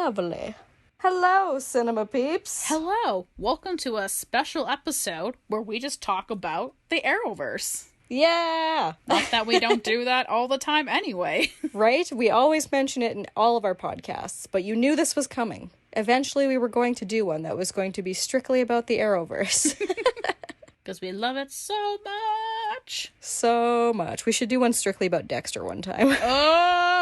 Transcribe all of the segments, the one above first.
Lovely. Hello, cinema peeps. Hello. Welcome to a special episode where we just talk about the Arrowverse. Yeah. Not that we don't do that all the time anyway. Right? We always mention it in all of our podcasts, but you knew this was coming. Eventually we were going to do one that was going to be strictly about the Arrowverse. Because we love it so much. So much. We should do one strictly about Dexter one time. Oh.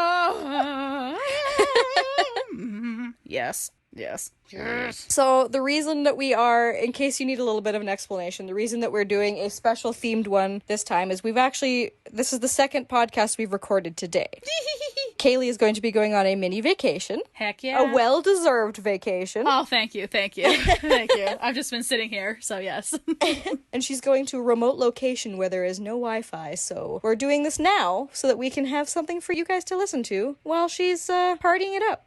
Yes. Yes. Yes. So the reason that we are, in case you need a little bit of an explanation, the reason that we're doing a special themed one this time is this is the second podcast we've recorded today. Kaylee is going to be going on a mini vacation. Heck yeah. A well-deserved vacation. Oh, thank you. Thank you. Thank you. I've just been sitting here, so yes. And she's going to a remote location where there is no Wi-Fi, so we're doing this now so that we can have something for you guys to listen to while she's partying it up.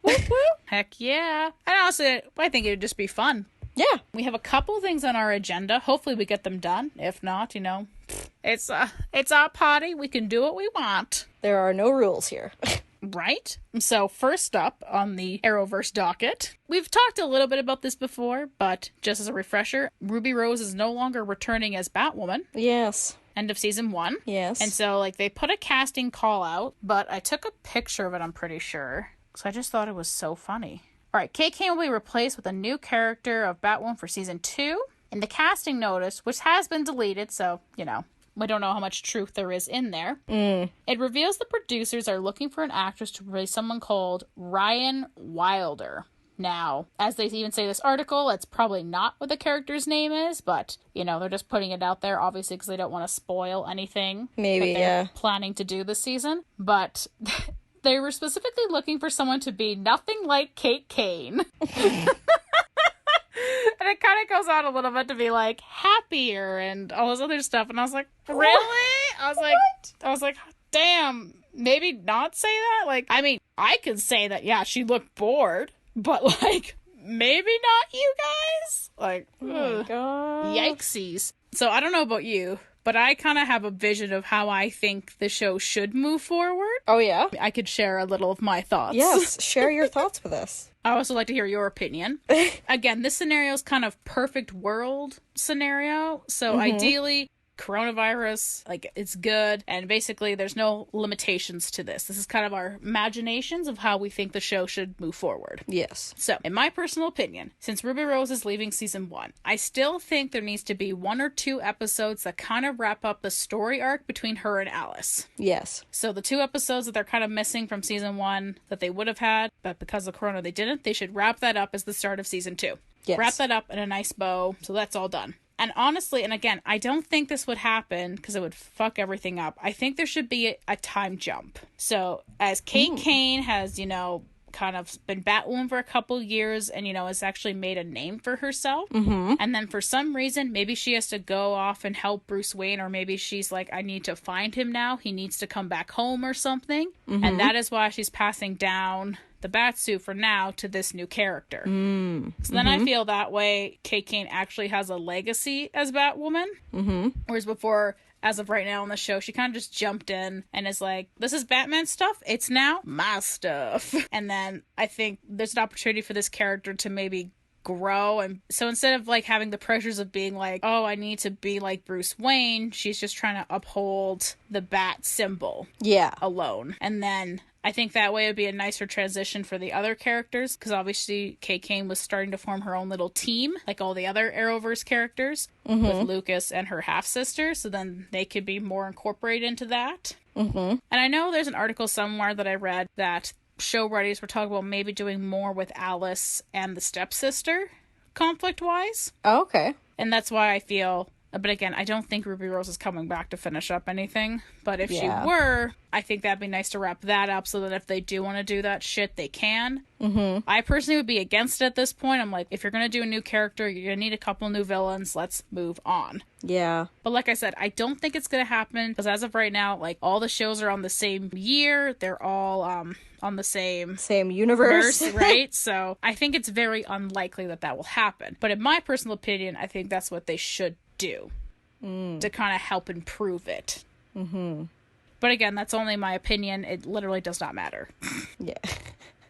Heck yeah. And honestly, I think it would just be fun. Yeah. We have a couple things on our agenda. Hopefully we get them done. If not, it's our party. We can do what we want. There are no rules here. Right? So first up on the Arrowverse docket, we've talked a little bit about this before, but just as a refresher, Ruby Rose is no longer returning as Batwoman. Yes. End of season 1. Yes. And so, they put a casting call out, but I took a picture of it, I'm pretty sure. So I just thought it was so funny. Alright, Kate Kane will be replaced with a new character of Batwoman for season 2. In the casting notice, which has been deleted, so, we don't know how much truth there is in there. It reveals the producers are looking for an actress to replace someone called Ryan Wilder. Now, as they even say in this article, it's probably not what the character's name is, but, they're just putting it out there, obviously, because they don't want to spoil anything Maybe, that they're planning to do this season. But they were specifically looking for someone to be nothing like Kate Kane. And it kind of goes on a little bit to be like happier and all this other stuff. And I was like, really? I was like, damn, maybe not say that. I could say that, yeah, she looked bored, but maybe not you guys. Oh my God. Yikesies. So I don't know about you, but I kind of have a vision of how I think the show should move forward. Oh, yeah? I could share a little of my thoughts. Yes, share your thoughts with us. I also like to hear your opinion. Again, this scenario is kind of perfect world scenario. So ideally, coronavirus, it's good. And basically, there's no limitations to this. This is kind of our imaginations of how we think the show should move forward. Yes. So, in my personal opinion, since Ruby Rose is leaving season 1, I still think there needs to be 1 or 2 episodes that kind of wrap up the story arc between her and Alice. Yes. So the 2 episodes that they're kind of missing from season 1 that they would have had, but because of Corona they didn't, they should wrap that up as the start of season 2. Yes. Wrap that up in a nice bow, so that's all done. And honestly, and again, I don't think this would happen because it would fuck everything up. I think there should be a time jump. So as Kate Kane has, kind of been Batwoman for a couple years and, has actually made a name for herself. And then for some reason, maybe she has to go off and help Bruce Wayne, or maybe she's like, I need to find him now. He needs to come back home or something. And that is why she's passing down the Batsuit for now to this new character. So then I feel that way Kate Kane actually has a legacy as Batwoman. Whereas before, as of right now on the show, she kind of just jumped in and is like, this is Batman stuff. It's now my stuff. And then I think there's an opportunity for this character to maybe grow. And so instead of having the pressures of being like, oh, I need to be like Bruce Wayne, she's just trying to uphold the Bat symbol alone. And then I think that way would be a nicer transition for the other characters, because obviously Kate Kane was starting to form her own little team, like all the other Arrowverse characters, with Lucas and her half-sister, so then they could be more incorporated into that. And I know there's an article somewhere that I read that show writers were talking about maybe doing more with Alice and the stepsister, conflict-wise. Oh, okay. And that's why I feel... But again, I don't think Ruby Rose is coming back to finish up anything. But if she were, I think that'd be nice to wrap that up so that if they do want to do that shit, they can. I personally would be against it at this point. I'm like, if you're going to do a new character, you're going to need a couple new villains. Let's move on. Yeah. But like I said, I don't think it's going to happen because as of right now, all the shows are on the same year. They're all on the same universe, right? So I think it's very unlikely that will happen. But in my personal opinion, I think that's what they should do to kind of help improve it. But again, that's only my opinion. It literally does not matter. Yeah.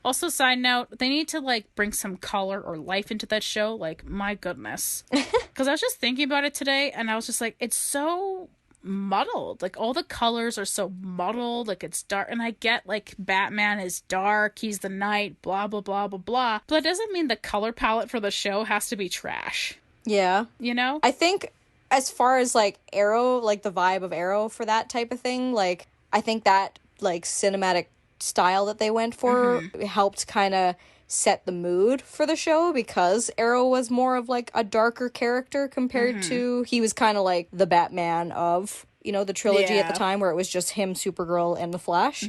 Also, side note, they need to, like, bring some color or life into that show. Like, my goodness. Because I was just thinking about it today, and I was just like, it's so muddled. Like, all the colors are so muddled. Like, it's dark. And I get, like, Batman is dark, he's the night, blah, blah, blah, blah, blah. But that doesn't mean the color palette for the show has to be trash. Yeah. You know? I think as far as, like, Arrow, like, the vibe of Arrow for that type of thing, like, I think that, like, cinematic style that they went for helped kind of set the mood for the show, because Arrow was more of like a darker character compared to, he was kind of like the Batman of, you know, the trilogy at the time, where it was just him, Supergirl, and the Flash.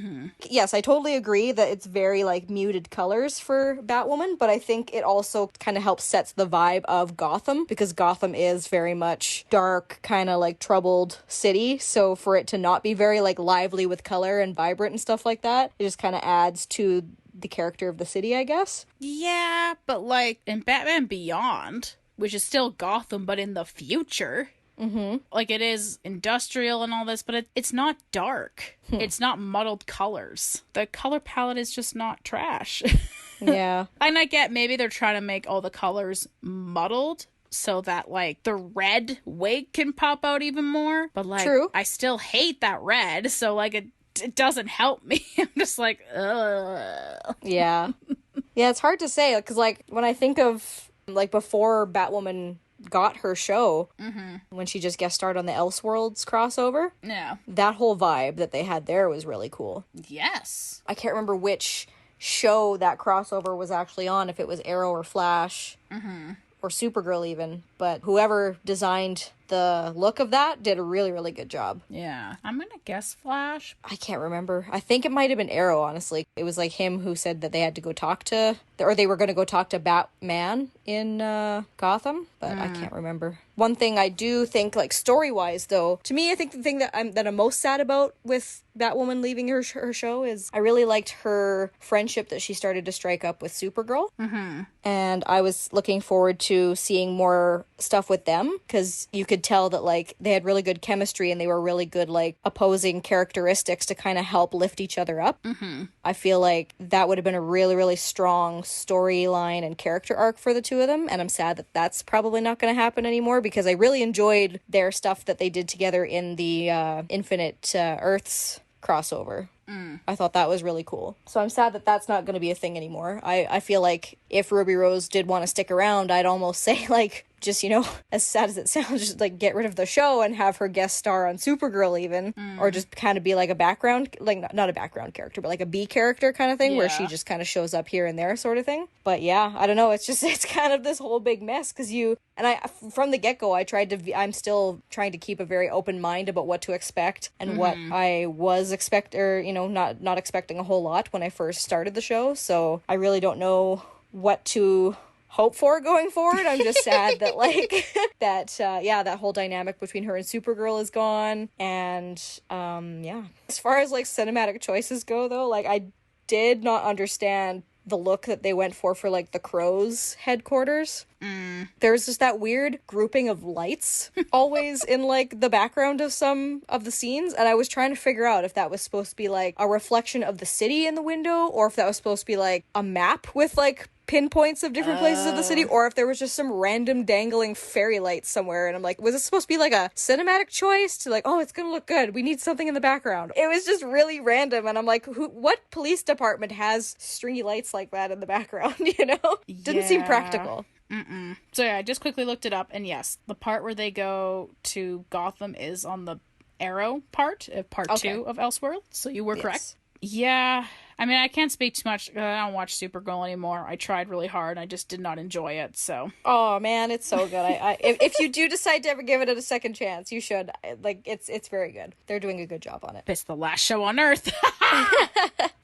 Yes, I totally agree that it's very like muted colors for Batwoman, but I think it also kind of helps sets the vibe of Gotham, because Gotham is very much dark, kind of like troubled city, so for it to not be very like lively with color and vibrant and stuff like that, it just kind of adds to the character of the city, I guess. Yeah, but like in Batman Beyond, which is still Gotham, but in the future, like it is industrial and all this, but it's not dark. It's not muddled colors. The color palette is just not trash. Yeah. And I get maybe they're trying to make all the colors muddled so that like the red wig can pop out even more. But like, True. I still hate that red, so like it doesn't help me. I'm just like, ugh. Yeah. Yeah, it's hard to say, because like when I think of like before Batwoman got her show, when she just guest starred on the Elseworlds crossover, Yeah. that whole vibe that they had there was really cool. Yes. I can't remember which show that crossover was actually on, if it was Arrow or Flash, or Supergirl even, but whoever designed the look of that did a really, really good job. Yeah. I'm gonna guess Flash. I can't remember. I think it might have been Arrow, honestly. It was like him who said that they had to go talk to, or they were going to go talk to Batman in Gotham, but I can't remember. One thing I do think, like story-wise, though, to me, I think the thing that I'm most sad about with Batwoman leaving her show is I really liked her friendship that she started to strike up with Supergirl, and I was looking forward to seeing more stuff with them, because you could tell that like they had really good chemistry and they were really good like opposing characteristics to kind of help lift each other up. I feel like that would have been a really, really strong storyline and character arc for the two of them, and I'm sad that that's probably not going to happen anymore, because I really enjoyed their stuff that they did together in the Infinite Earths crossover. I thought that was really cool. So I'm sad that that's not going to be a thing anymore. I feel like if Ruby Rose did want to stick around, I'd almost say like, just, you know, as sad as it sounds, just like get rid of the show and have her guest star on Supergirl even, or just kind of be like a background, like not a background character, but like a B character kind of thing, where she just kind of shows up here and there sort of thing. But yeah, I don't know, it's just, it's kind of this whole big mess, because from the get-go, I'm still trying to keep a very open mind about what to expect and what I was not expecting a whole lot when I first started the show, so I really don't know what to hope for going forward. I'm just sad that like that whole dynamic between her and Supergirl is gone. And as far as like cinematic choices go, though, like I did not understand the look that they went for like the Crow's headquarters. There's just that weird grouping of lights always in like the background of some of the scenes, and I was trying to figure out if that was supposed to be like a reflection of the city in the window, or if that was supposed to be like a map with like pinpoints of different places of the city, or if there was just some random dangling fairy lights somewhere. And I'm like, was it supposed to be like a cinematic choice to like, oh, it's gonna look good, we need something in the background? It was just really random, and I'm like, what police department has stringy lights like that in the background? You know, didn't seem practical. So yeah, I just quickly looked it up, and yes, the part where they go to Gotham is on the Arrow part 2 of Elseworlds, so you were correct. Yeah, I mean, I can't speak too much. I don't watch Supergirl anymore. I tried really hard. I just did not enjoy it, so. Oh, man, it's so good. If you do decide to ever give it a second chance, you should. Like, it's very good. They're doing a good job on it. It's the last show on Earth.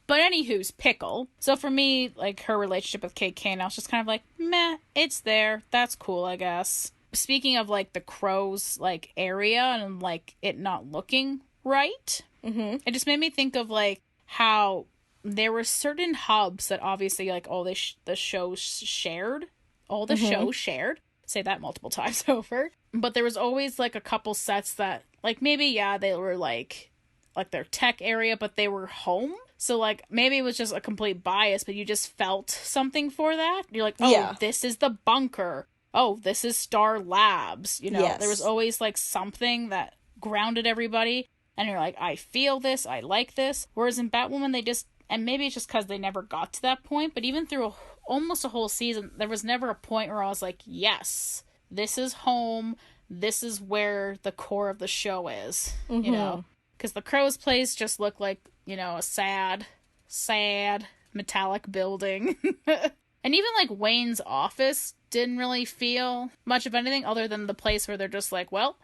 But anywho's Pickle. So for me, like, her relationship with Kate Kane, I was just kind of like, meh, it's there. That's cool, I guess. Speaking of, like, the Crows, like, area and, like, it not looking right, it just made me think of, like, how there were certain hubs that obviously like all the shows shared. All the shows shared. Say that multiple times over. But there was always like a couple sets that like maybe they were like their tech area, but they were home. So, like, maybe it was just a complete bias, but you just felt something for that. You're like, oh, Yeah. this is the bunker. Oh, this is Star Labs. You know, Yes. there was always, like, something that grounded everybody. And you're like, I feel this, I like this. Whereas in Batwoman, they just, and maybe it's just because they never got to that point, but even through almost a whole season, there was never a point where I was like, yes, this is home. This is where the core of the show is, you know? Because the Crow's place just looked like, you know, a sad metallic building. And even, like, Wayne's office didn't really feel much of anything other than the place where they're just like, well,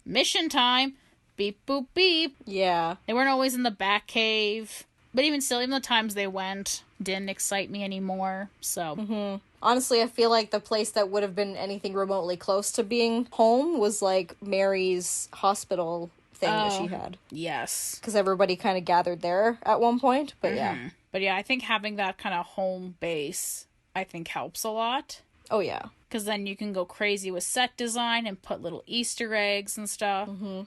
mission time. Beep, boop, beep. Yeah. They weren't always in the Batcave. But even still, even the times they went didn't excite me anymore, so... Honestly, I feel like the place that would have been anything remotely close to being home was, like, Mary's hospital thing that she had. Yes. Because everybody kind of gathered there at one point, but yeah. But yeah, I think having that kind of home base, I think helps a lot. Oh, yeah. Because then you can go crazy with set design and put little Easter eggs and stuff. And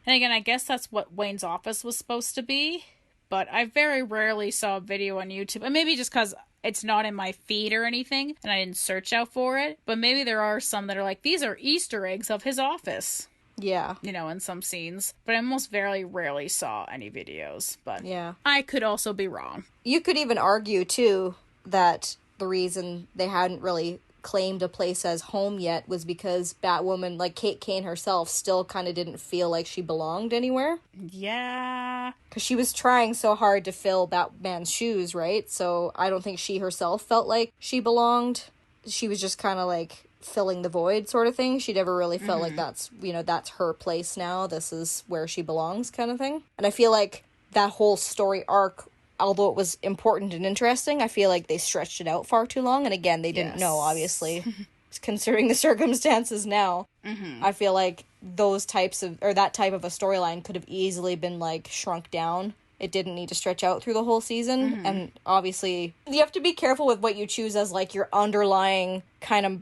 again, I guess that's what Wayne's office was supposed to be. But I very rarely saw a video on YouTube. And maybe just because it's not in my feed or anything, and I didn't search out for it. But maybe there are some that are like, these are Easter eggs of his office. Yeah. You know, in some scenes. But I almost very rarely saw any videos. But yeah, I could also be wrong. You could even argue, too, that the reason they hadn't really claimed a place as home yet was because Batwoman, like Kate Kane herself, still kind of didn't feel like she belonged anywhere. Yeah. Because she was trying so hard to fill Batman's shoes, right? So I don't think she herself felt like she belonged. She was just kind of like filling the void sort of thing. She never really felt like that's, you know, that's her place now. This is where she belongs kind of thing. And I feel like that whole story arc, although it was important and interesting, I feel like they stretched it out far too long. And again, they didn't know, obviously, considering the circumstances now. I feel like that type of a storyline could have easily been, like, shrunk down. It didn't need to stretch out through the whole season. And obviously, you have to be careful with what you choose as, like, your underlying kind of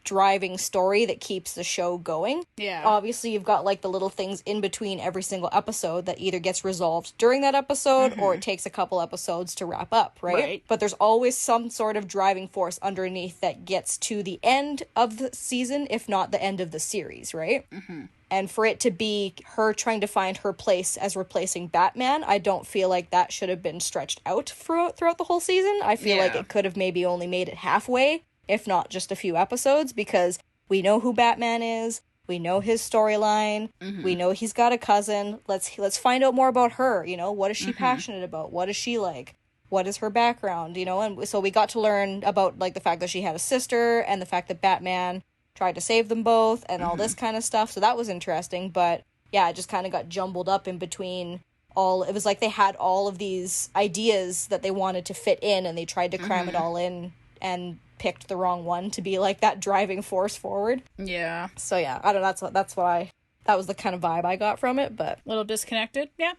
driving story that keeps the show going. Yeah. Obviously, you've got, like, the little things in between every single episode that either gets resolved during that episode or it takes a couple episodes to wrap up, right? But there's always some sort of driving force underneath that gets to the end of the season, if not the end of the series, right? And for it to be her trying to find her place as replacing Batman, I don't feel like that should have been stretched out throughout the whole season. I feel like it could have maybe only made it halfway, if not just a few episodes, because we know who Batman is, we know his storyline, we know he's got a cousin. Let's find out more about her, you know, what is she passionate about? What is she like? What is her background, you know? And so we got to learn about, like, the fact that she had a sister and the fact that Batman tried to save them both and all this kind of stuff. So that was interesting, but yeah, it just kind of got jumbled up in between it was like they had all of these ideas that they wanted to fit in and they tried to cram it all in and picked the wrong one to be like that driving force forward. Yeah. So yeah, I don't know, that was the kind of vibe I got from it, but a little disconnected. Yeah.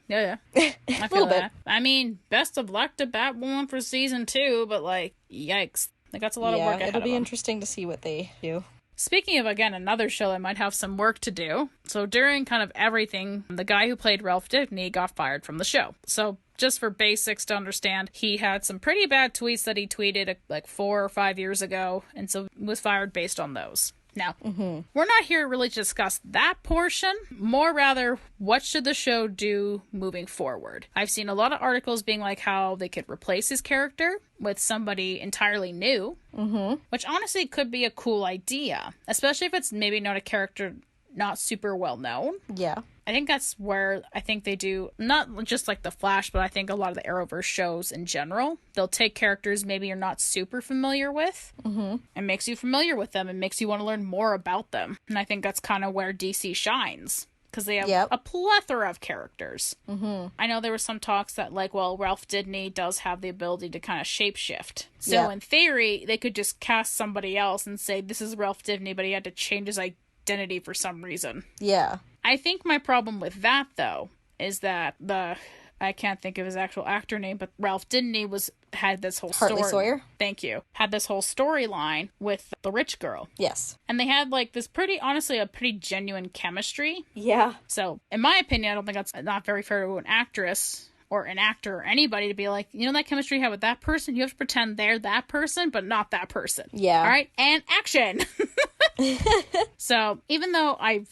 I feel that. I mean, best of luck to Batwoman for season 2, but like, yikes. Like, that's a lot of work ahead it'll be of them. interesting to see what they do. Speaking of, again, another show that might have some work to do. So during kind of everything, the guy who played Ralph Dibny got fired from the show. So just for basics to understand, he had some pretty bad tweets that he tweeted like 4 or 5 years ago, and so was fired based on those. Now, we're not here really to discuss that portion, more rather, what should the show do moving forward? I've seen a lot of articles being like how they could replace his character with somebody entirely new, which honestly could be a cool idea, especially if it's maybe not a character not super well known. Yeah. I think that's where I think they do, not just like The Flash, but I think a lot of the Arrowverse shows in general. They'll take characters maybe you're not super familiar with and makes you familiar with them and makes you want to learn more about them. And I think that's kind of where DC shines, because they have a plethora of characters. I know there were some talks that, like, well, Ralph Dibny does have the ability to kind of shapeshift. So in theory, they could just cast somebody else and say, this is Ralph Dibny, but he had to change his identity for some reason. Yeah. I think my problem with that, though, is that I can't think of his actual actor name, but Ralph Dibny had this whole Hartley Sawyer? Thank you. Had this whole storyline with the rich girl. Yes. And they had, like, this honestly, a pretty genuine chemistry. Yeah. So, in my opinion, I don't think that's not very fair to an actress or an actor or anybody to be like, you know that chemistry you have with that person? You have to pretend they're that person, but not that person. Yeah. All right? And action! So, even though I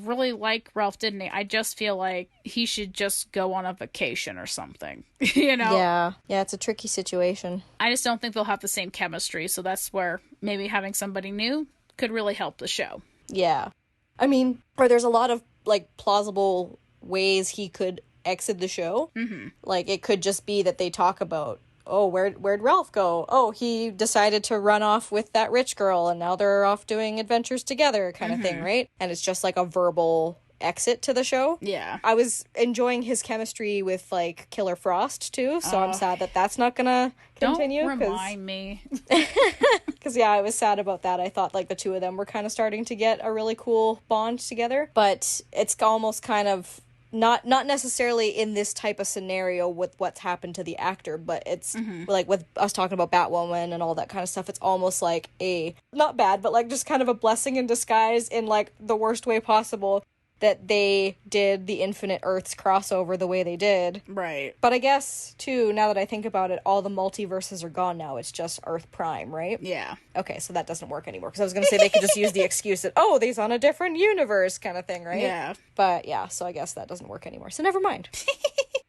really like Ralph Dibny, I just feel like he should just go on a vacation or something. You know? Yeah. Yeah, it's a tricky situation. I just don't think they'll have the same chemistry, so that's where maybe having somebody new could really help the show. Yeah. I mean, or there's a lot of, like, plausible ways he could exit the show. Mm-hmm. Like, it could just be that they talk about, oh, where'd Ralph go? Oh, he decided to run off with that rich girl, and now they're off doing adventures together, kind of thing, right? And it's just like a verbal exit to the show. Yeah. I was enjoying his chemistry with, like, Killer Frost, too, so I'm sad that that's not gonna continue. Don't remind me. Because, yeah, I was sad about that. I thought, like, the two of them were kind of starting to get a really cool bond together. But it's almost kind of not necessarily in this type of scenario with what's happened to the actor, but it's like with us talking about Batwoman and all that kind of stuff, it's almost like a, not bad, but like just kind of a blessing in disguise in like the worst way possible that they did the Infinite Earths crossover the way they did. Right. But I guess, too, now that I think about it, all the multiverses are gone now. It's just Earth Prime, right? Yeah. Okay, so that doesn't work anymore. Because I was going to say they could just use the excuse that, oh, they's on a different universe kind of thing, right? Yeah. But, yeah, so I guess that doesn't work anymore. So never mind.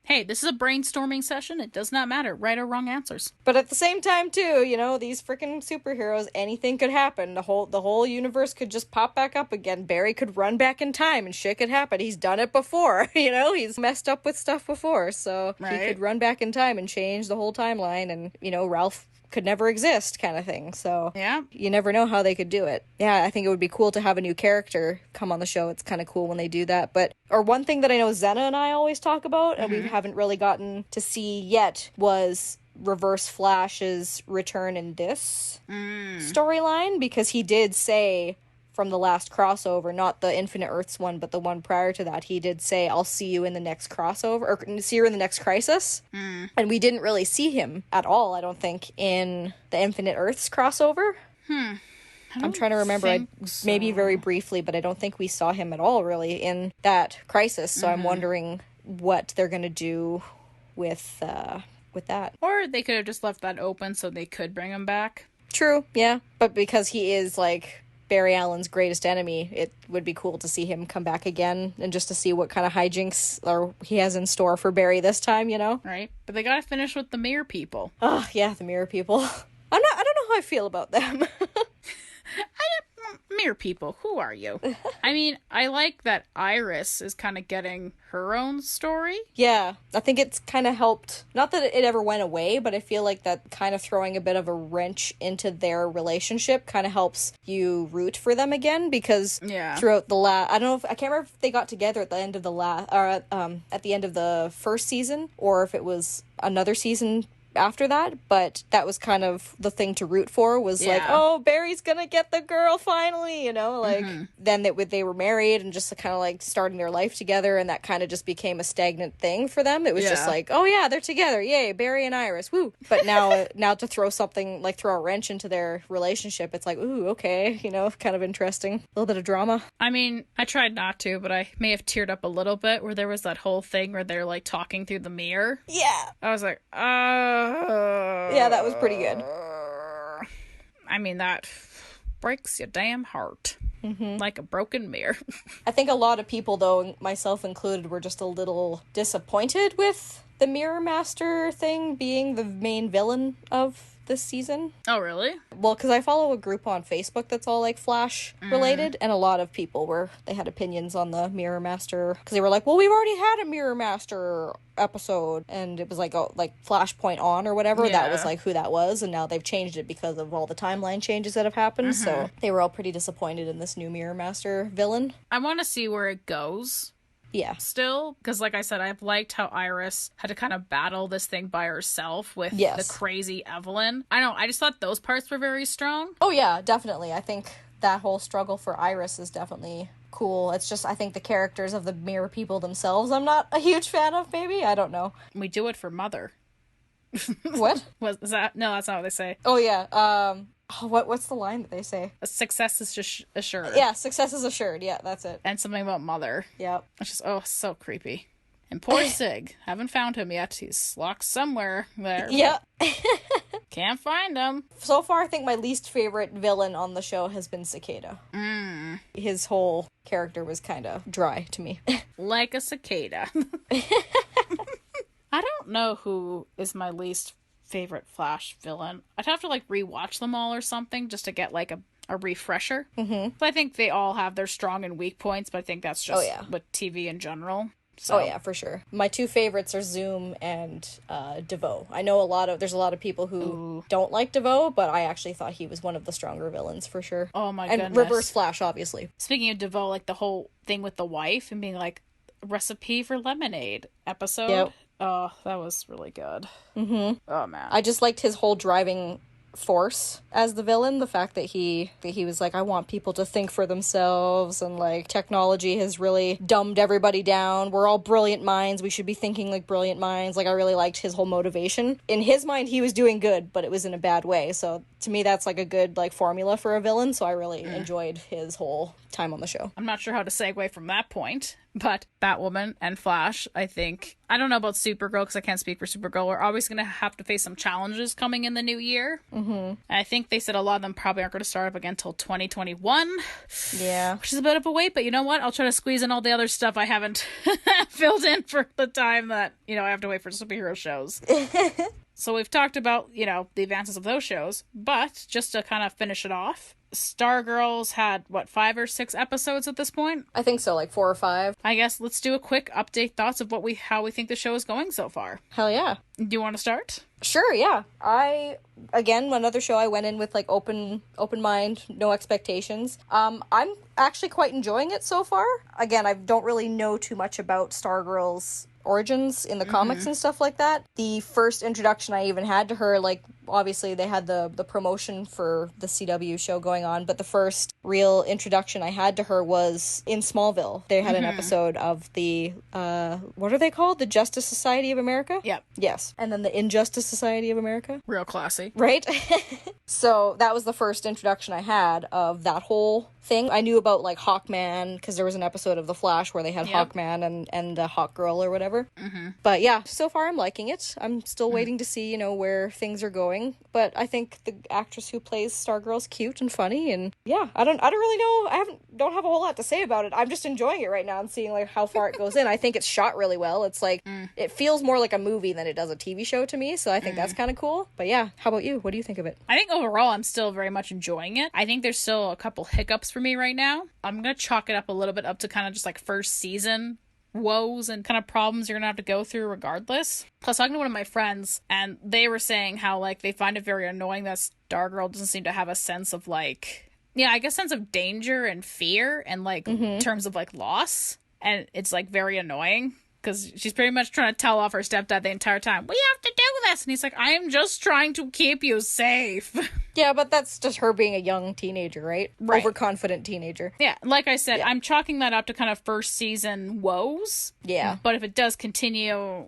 Hey, this is a brainstorming session. It does not matter. Right or wrong answers. But at the same time, too, you know, these freaking superheroes, anything could happen. The whole universe could just pop back up again. Barry could run back in time and shit could happen. He's done it before, you know? He's messed up with stuff before, so he could run back in time and change the whole timeline, and, you know, Ralph could never exist kind of thing. So yeah, you never know how they could do it. Yeah, I think it would be cool to have a new character come on the show. It's kind of cool when they do that. But or one thing that I know Zena and I always talk about and we haven't really gotten to see yet was Reverse Flash's return in this storyline, because he did say from the last crossover, not the Infinite Earths one, but the one prior to that, he did say, I'll see you in the next crossover, or see you in the next crisis. And we didn't really see him at all, I don't think, in the Infinite Earths crossover. I'm trying to remember, maybe very briefly, but I don't think we saw him at all, really, in that crisis, so I'm wondering what they're going to do with that. Or they could have just left that open so they could bring him back. True, yeah, but because he is, like, Barry Allen's greatest enemy, it would be cool to see him come back again and just to see what kind of hijinks or he has in store for Barry this time, you know? Right. But they gotta finish with the mirror people. Oh, yeah, the mirror people. I don't know how I feel about them. Mirror people, who are you? I mean, I like that Iris is kind of getting her own story. Yeah, I think it's kind of helped. Not that it ever went away, but I feel like that kind of throwing a bit of a wrench into their relationship kind of helps you root for them again, because throughout the I don't know if I can't remember if they got together at the end of the at the end of the first season, or if it was another season after that, but that was kind of the thing to root for, was like, oh, Barry's gonna get the girl finally, you know, like then they were married and just kind of like starting their life together, and that kind of just became a stagnant thing for them. It was just like, oh yeah, they're together, yay, Barry and Iris, woo. But now to throw a wrench into their relationship, it's like, ooh, okay, you know, kind of interesting, a little bit of drama. I mean, I tried not to, but I may have teared up a little bit where there was that whole thing where they're like talking through the mirror. Yeah, I was like, yeah, that was pretty good. I mean, that breaks your damn heart. Like a broken mirror. I think a lot of people, though, myself included, were just a little disappointed with the Mirror Master thing being the main villain of this season. Oh, really? Well, because I follow a group on Facebook that's all, like, Flash related, and a lot of people they had opinions on the Mirror Master, because they were like, well, we've already had a Mirror Master episode, and it was like Flashpoint On or whatever. That was like who that was, and now they've changed it because of all the timeline changes that have happened. So they were all pretty disappointed in this new Mirror Master villain. I want to see where it goes. Yeah. Still, because like I said, I've liked how Iris had to kind of battle this thing by herself with the crazy Evelyn. I just thought those parts were very strong. Oh yeah, definitely. I think that whole struggle for Iris is definitely cool. It's just, I think the characters of the mirror people themselves, I'm not a huge fan of, maybe. I don't know. We do it for Mother. What? Is that? No, that's not what they say. Oh yeah. What's the line that they say? Success is just assured. Yeah, success is assured. Yeah, that's it. And something about Mother. Yep. It's just, oh, so creepy. And poor Sig. Haven't found him yet. He's locked somewhere there. Yeah. Can't find him. So far, I think my least favorite villain on the show has been Cicada. His whole character was kind of dry to me. Like a cicada. I don't know who is my least favorite Flash villain. I'd have to like rewatch them all or something just to get like a refresher. Mm-hmm. But I think they all have their strong and weak points, but I think that's just with TV in general. So. Oh yeah, for sure. My two favorites are Zoom and DeVoe. I know there's a lot of people who don't like DeVoe, but I actually thought he was one of the stronger villains for sure. Oh my goodness. And Reverse Flash, obviously. Speaking of DeVoe, like the whole thing with the wife and being like, recipe for lemonade episode. Yep. Oh, that was really good. Mm-hmm. Oh man. I just liked his whole driving force as the villain, the fact that he was like, I want people to think for themselves, and like technology has really dumbed everybody down, we're all brilliant minds, we should be thinking like brilliant minds. Like I really liked his whole motivation. In his mind he was doing good, but it was in a bad way, so to me that's like a good like formula for a villain, so I really enjoyed his whole time on the show. I'm not sure how to segue from that point, but Batwoman and Flash, I don't know about Supergirl because I can't speak for Supergirl. We're always going to have to face some challenges coming in the new year. Mm-hmm. And I think they said a lot of them probably aren't going to start up again until 2021. Yeah. Which is a bit of a wait, but you know what? I'll try to squeeze in all the other stuff I haven't filled in for the time that, I have to wait for superhero shows. So we've talked about, the advances of those shows, but just to kind of finish it off, Stargirl's had, 5 or 6 episodes at this point? I think so, like 4 or 5. I guess let's do a quick update thoughts of how we think the show is going so far. Hell yeah. Do you want to start? Sure, yeah. Again, another show I went in with, like, open mind, no expectations. I'm actually quite enjoying it so far. Again, I don't really know too much about Stargirl's origins in the comics and stuff like that. The first introduction I even had to her, like, obviously they had the promotion for the CW show going on, but the first real introduction I had to her was in Smallville. They had an episode of the what are they called? The Justice Society of America? Yep. Yes. And then the Injustice Society of America. Real classy. Right? So that was the first introduction I had of that whole thing. I knew about like Hawkman because there was an episode of The Flash where they had Hawkman and Hawkgirl or whatever. But yeah, so far I'm liking it. I'm still waiting to see, where things are going. But I think the actress who plays Stargirl's cute and funny, and yeah, I don't really know. Don't have a whole lot to say about it. I'm just enjoying it right now and seeing like how far it goes in. I think it's shot really well. It's like it feels more like a movie than it does a TV show to me. So I think that's kind of cool. But yeah, how about you? What do you think of it? I think overall I'm still very much enjoying it. I think there's still a couple hiccups for me right now. I'm gonna chalk it up a little bit up to kind of just like first season woes and kind of problems you're gonna have to go through regardless. Plus, talking to one of my friends, and they were saying how like they find it very annoying that Stargirl doesn't seem to have a sense of like, I guess sense of danger and fear and like terms of like loss, and it's like very annoying because she's pretty much trying to tell off her stepdad the entire time. We have to do this, and he's like, I am just trying to keep you safe. Yeah, but that's just her being a young teenager, right? Overconfident teenager. Yeah, like I said, I'm chalking that up to kind of first season woes. Yeah. But if it does continue,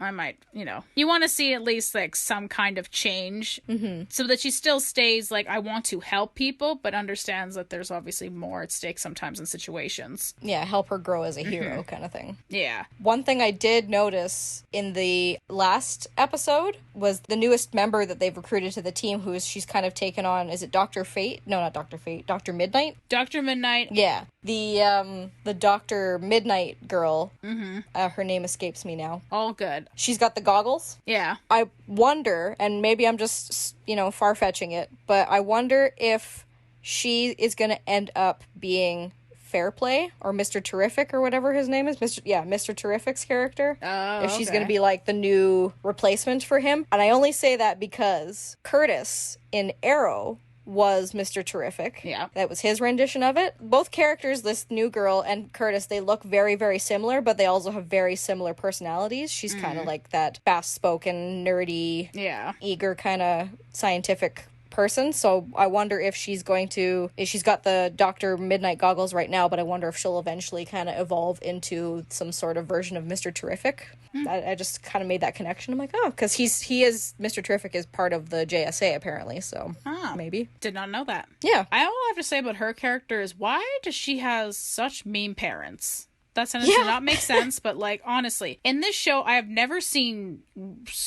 I might, You want to see at least, like, some kind of change so that she still stays, like, I want to help people, but understands that there's obviously more at stake sometimes in situations. Yeah, help her grow as a hero kind of thing. Yeah. One thing I did notice in the last episode was the newest member that they've recruited to the team, she's kind of taken on, is it Dr. Fate? No, not Dr. Fate. Dr. Midnight? Dr. Midnight. Yeah. The Dr. Midnight girl. Her name escapes me now. All good. She's got the goggles. Yeah. I wonder, and maybe I'm just, far-fetching it, but I wonder if she is going to end up being Fairplay or Mr. Terrific or whatever his name is. Mr. Terrific's character. Oh, if she's going to be like the new replacement for him. And I only say that because Curtis in Arrow was Mr. Terrific. Yeah. That was his rendition of it. Both characters, this new girl and Curtis, they look very, very similar, but they also have very similar personalities. She's kind of like that fast-spoken, nerdy, eager kind of scientific person, so I wonder if she's got the Dr. Midnight goggles right now, but I wonder if she'll eventually kind of evolve into some sort of version of Mr. Terrific. I just kind of made that connection. I'm like, oh, because Mr. Terrific is part of the JSA apparently, so maybe. Did not know that. Yeah. All I have to say about her character is, why does she have such mean parents? that sentence did not make sense, but like, honestly, in this show, I have never seen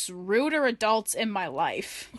ruder adults in my life.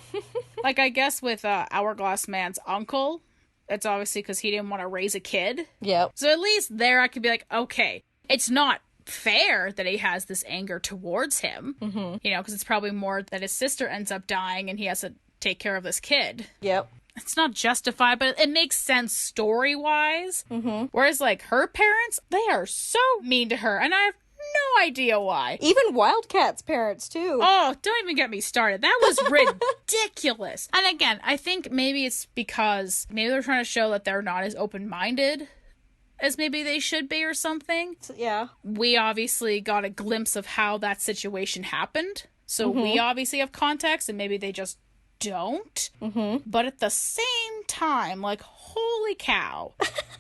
Like, I guess with Hourglass Man's uncle, it's obviously because he didn't want to raise a kid. Yep. So at least there I could be like, okay, it's not fair that he has this anger towards him, you know, because it's probably more that his sister ends up dying and he has to take care of this kid. Yep. It's not justified, but it makes sense story-wise. Whereas, like, her parents, they are so mean to her, and I have no idea why. Even Wildcat's parents, too. Oh, don't even get me started. That was ridiculous. And again, I think maybe it's because maybe they're trying to show that they're not as open-minded as maybe they should be or something. Yeah. We obviously got a glimpse of how that situation happened. So we obviously have context, and maybe they just don't. But at the same time, like, holy cow.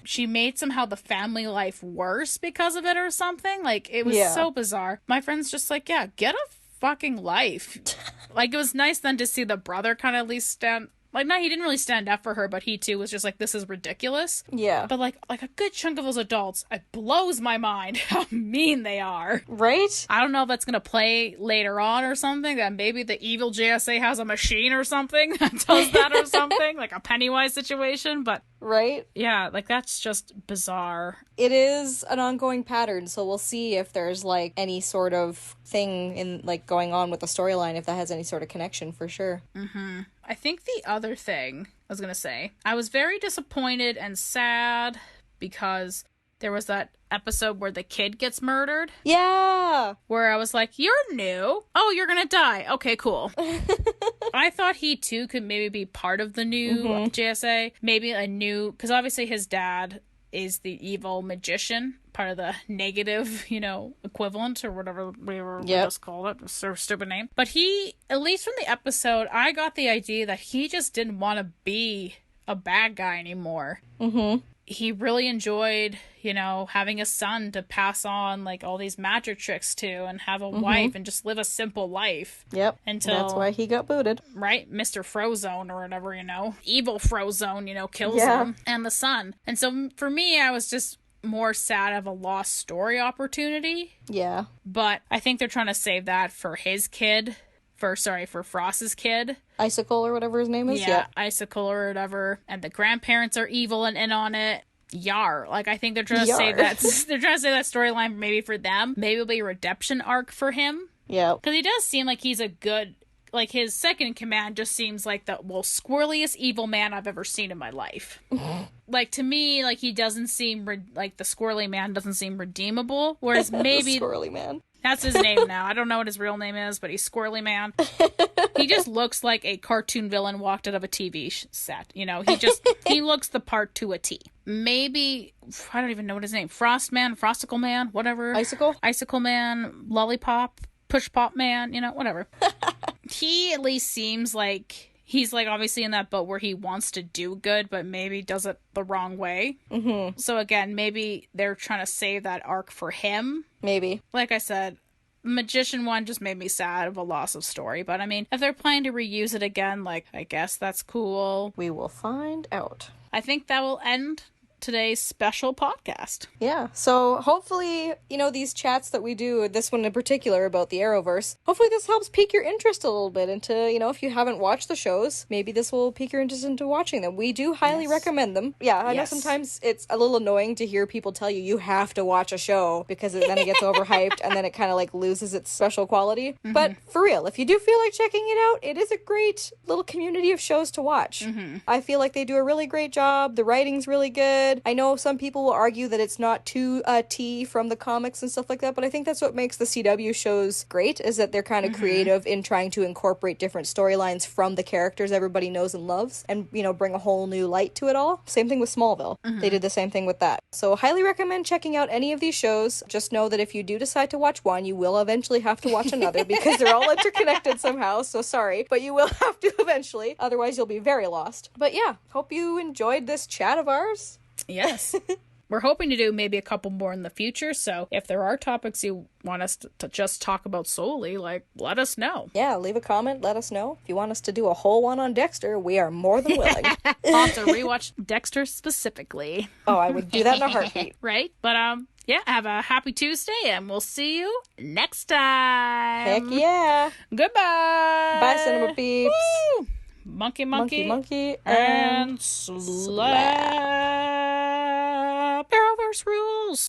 She made somehow the family life worse because of it or something. Like, it was so bizarre. My friend's just like, yeah, get a fucking life. Like, it was nice then to see the brother kind of at least stand... Like, no, he didn't really stand up for her, but he, too, was just like, this is ridiculous. Yeah. But, like a good chunk of those adults, it blows my mind how mean they are. Right? I don't know if that's going to play later on or something, that maybe the evil JSA has a machine or something that does that or something, like a Pennywise situation, but... Right? Yeah, like, that's just bizarre. It is an ongoing pattern, so we'll see if there's, like, any sort of thing in, like, going on with the storyline, if that has any sort of connection, for sure. I think the other thing I was gonna say, I was very disappointed and sad because there was that episode where the kid gets murdered. Yeah! Where I was like, you're new. Oh, you're gonna die. Okay, cool. I thought he, too, could maybe be part of the new JSA. Maybe a new... Because obviously his dad is the evil magician, part of the negative, you know, equivalent or whatever we just called it. It's a stupid name. But he, at least from the episode, I got the idea that he just didn't want to be a bad guy anymore. He really enjoyed, you know, having a son to pass on, like, all these magic tricks to and have a wife and just live a simple life. Yep. Until... That's why he got booted. Right? Mr. Frozone or whatever, you know. Evil Frozone, you know, kills him. And the son. And so, for me, I was just more sad of a lost story opportunity. Yeah. But I think they're trying to save that for his kid. For Frost's kid. Icicle or whatever his name is? Yeah, Icicle or whatever. And the grandparents are evil and in on it. Yar. Like, I think they're trying to save that. They're trying to save that storyline maybe for them. Maybe it'll be a redemption arc for him. Yeah. Because he does seem like he's a good... Like, his second in command just seems like the, squirreliest evil man I've ever seen in my life. Like, to me, like, he doesn't seem... like, the squirrely man doesn't seem redeemable. Whereas maybe... Squirrely man. That's his name now. I don't know what his real name is, but he's Squirrely Man. He just looks like a cartoon villain walked out of a TV set. You know, he looks the part to a T. Maybe, I don't even know what his name, Frost Man, Frosticle Man, whatever. Icicle Man, Lollipop, Push Pop Man, you know, whatever. He at least seems like... He's, like, obviously in that boat where he wants to do good, but maybe does it the wrong way. So, again, maybe they're trying to save that arc for him. Maybe. Like I said, Magician one just made me sad of a loss of story. But, I mean, if they're planning to reuse it again, like, I guess that's cool. We will find out. I think that will end today's special podcast. Yeah, so hopefully, you know, these chats that we do, this one in particular about the Arrowverse, hopefully this helps pique your interest a little bit into, you know, if you haven't watched the shows, maybe this will pique your interest into watching them. We do highly recommend them. Yeah, I know sometimes it's a little annoying to hear people tell you you have to watch a show because then it gets overhyped and then it kind of like loses its special quality. But for real, if you do feel like checking it out, it is a great little community of shows to watch. I feel like they do a really great job. The writing's really good. I know some people will argue that it's not too T from the comics and stuff like that, but I think that's what makes the CW shows great, is that they're kind of creative in trying to incorporate different storylines from the characters everybody knows and loves and, you know, bring a whole new light to it all. Same thing with Smallville. They did the same thing with that. So highly recommend checking out any of these shows. Just know that if you do decide to watch one, you will eventually have to watch another because they're all interconnected somehow, so sorry, but you will have to eventually. Otherwise, you'll be very lost. But yeah, hope you enjoyed this chat of ours. Yes. We're hoping to do maybe a couple more in the future, so if there are topics you want us to just talk about solely, like, let us know. Yeah, leave a comment, let us know. If you want us to do a whole one on Dexter, we are more than willing. I'll have to rewatch Dexter specifically. Oh, I would do that in a heartbeat. Right? But, Yeah, have a happy Tuesday, and we'll see you next time. Heck yeah. Goodbye. Bye, Cinema Peeps. Woo! Monkey, Monkey, and slap.